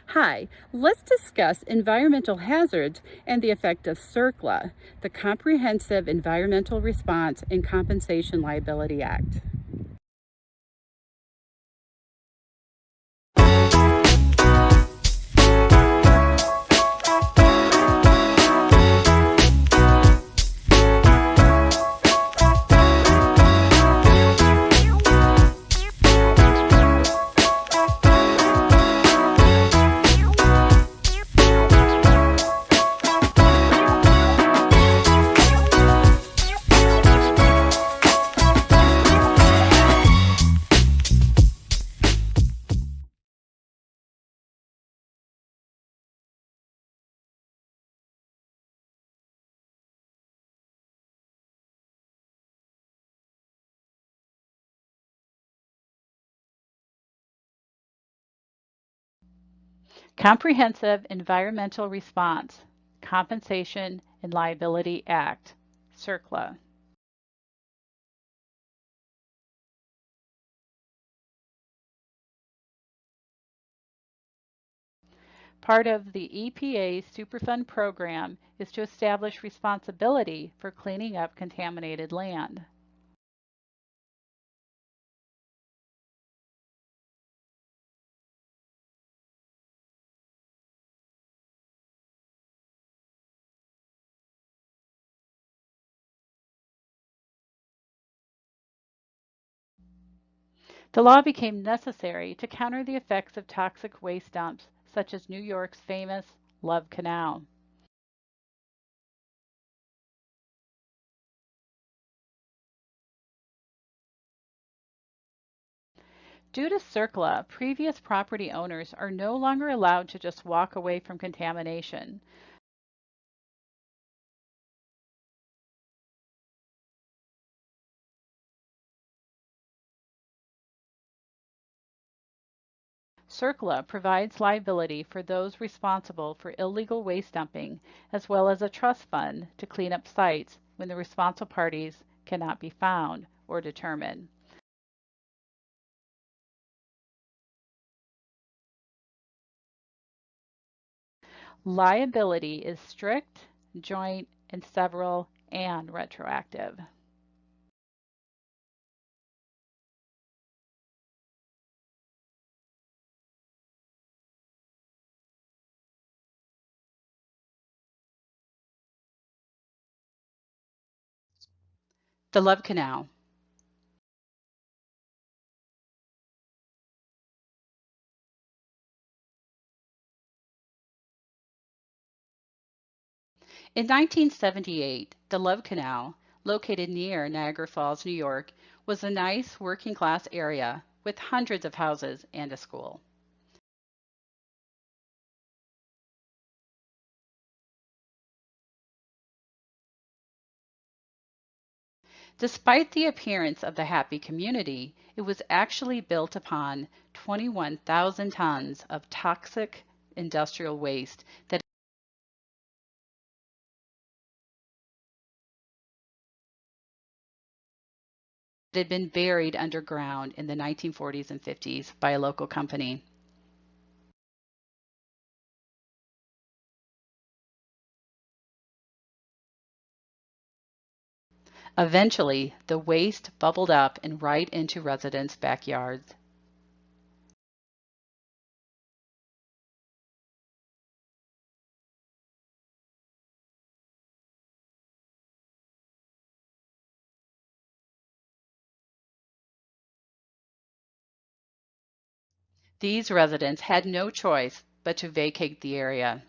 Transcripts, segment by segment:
Hi, let's discuss environmental hazards and the effect of CERCLA, the Comprehensive Environmental Response and Compensation Liability Act. Comprehensive Environmental Response, Compensation and Liability Act, CERCLA. Part of the EPA's Superfund program is to establish responsibility for cleaning up contaminated land. The law became necessary to counter the effects of toxic waste dumps, such as New York's famous Love Canal. Due to CERCLA, previous property owners are no longer allowed to just walk away from contamination. CERCLA provides liability for those responsible for illegal waste dumping, as well as a trust fund to clean up sites when the responsible parties cannot be found or determined. Liability is strict, joint, and several, and retroactive. The Love Canal. In 1978, the Love Canal, located near Niagara Falls, New York, was a nice working class area with hundreds of houses and a school. Despite the appearance of the happy community, it was actually built upon 21,000 tons of toxic industrial waste that had been buried underground in the 1940s and 50s by a local company. Eventually, the waste bubbled up and right into residents' backyards. These residents had no choice but to vacate the area.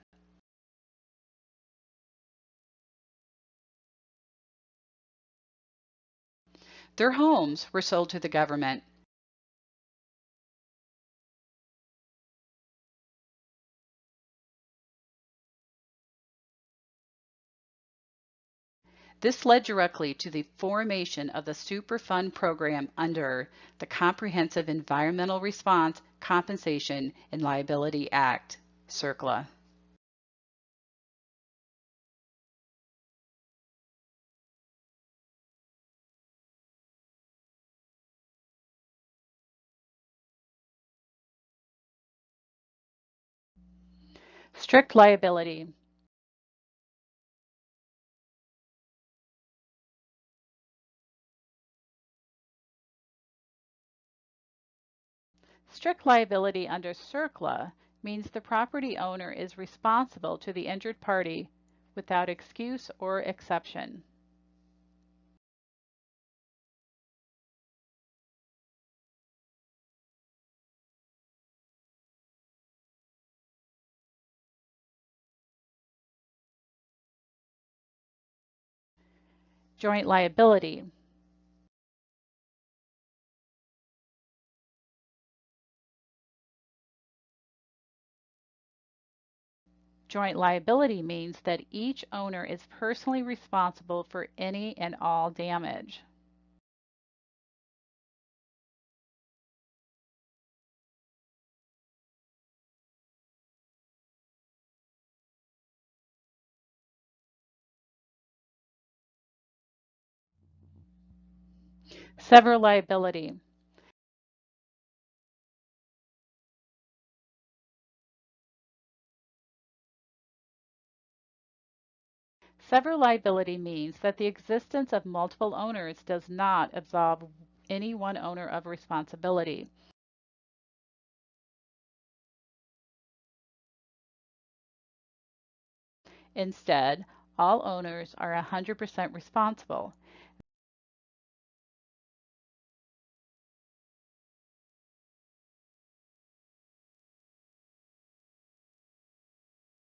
Their homes were sold to the government. This led directly to the formation of the Superfund program under the Comprehensive Environmental Response, Compensation, and Liability Act, CERCLA. Strict liability. Strict liability under CERCLA means the property owner is responsible to the injured party without excuse or exception. Joint liability. Joint liability means that each owner is personally responsible for any and all damage. Sever liability. Sever liability means that the existence of multiple owners does not absolve any one owner of responsibility. Instead, all owners are 100% responsible.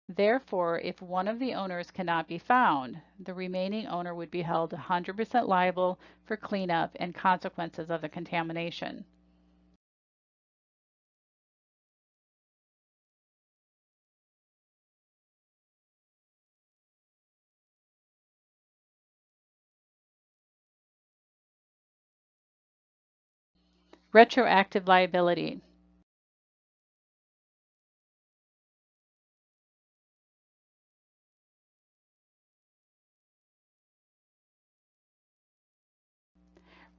Therefore, if one of the owners cannot be found, the remaining owner would be held 100% liable for cleanup and consequences of the contamination. Retroactive liability.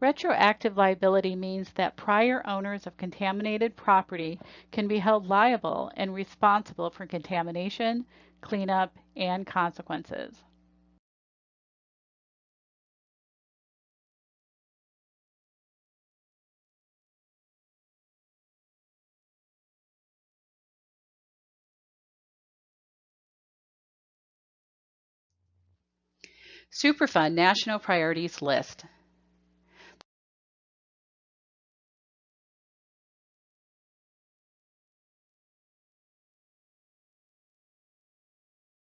Retroactive liability means that prior owners of contaminated property can be held liable and responsible for contamination, cleanup, and consequences. Superfund National Priorities List.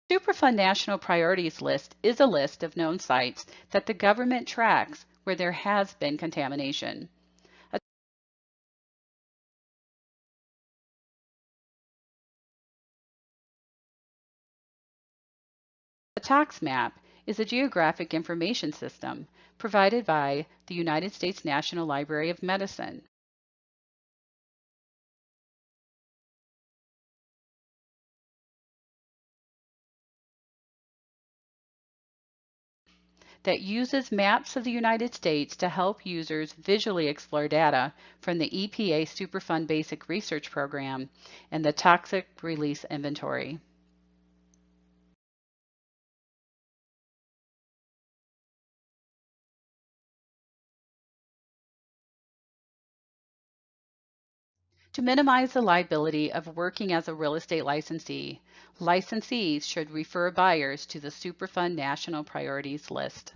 Superfund National Priorities List is a list of known sites that the government tracks where there has been contamination. A tax map is a geographic information system provided by the United States National Library of Medicine. That uses maps of the United States to help users visually explore data from the EPA Superfund Basic Research Program and the Toxic Release Inventory. To minimize the liability of working as a real estate licensee, licensees should refer buyers to the Superfund National Priorities List.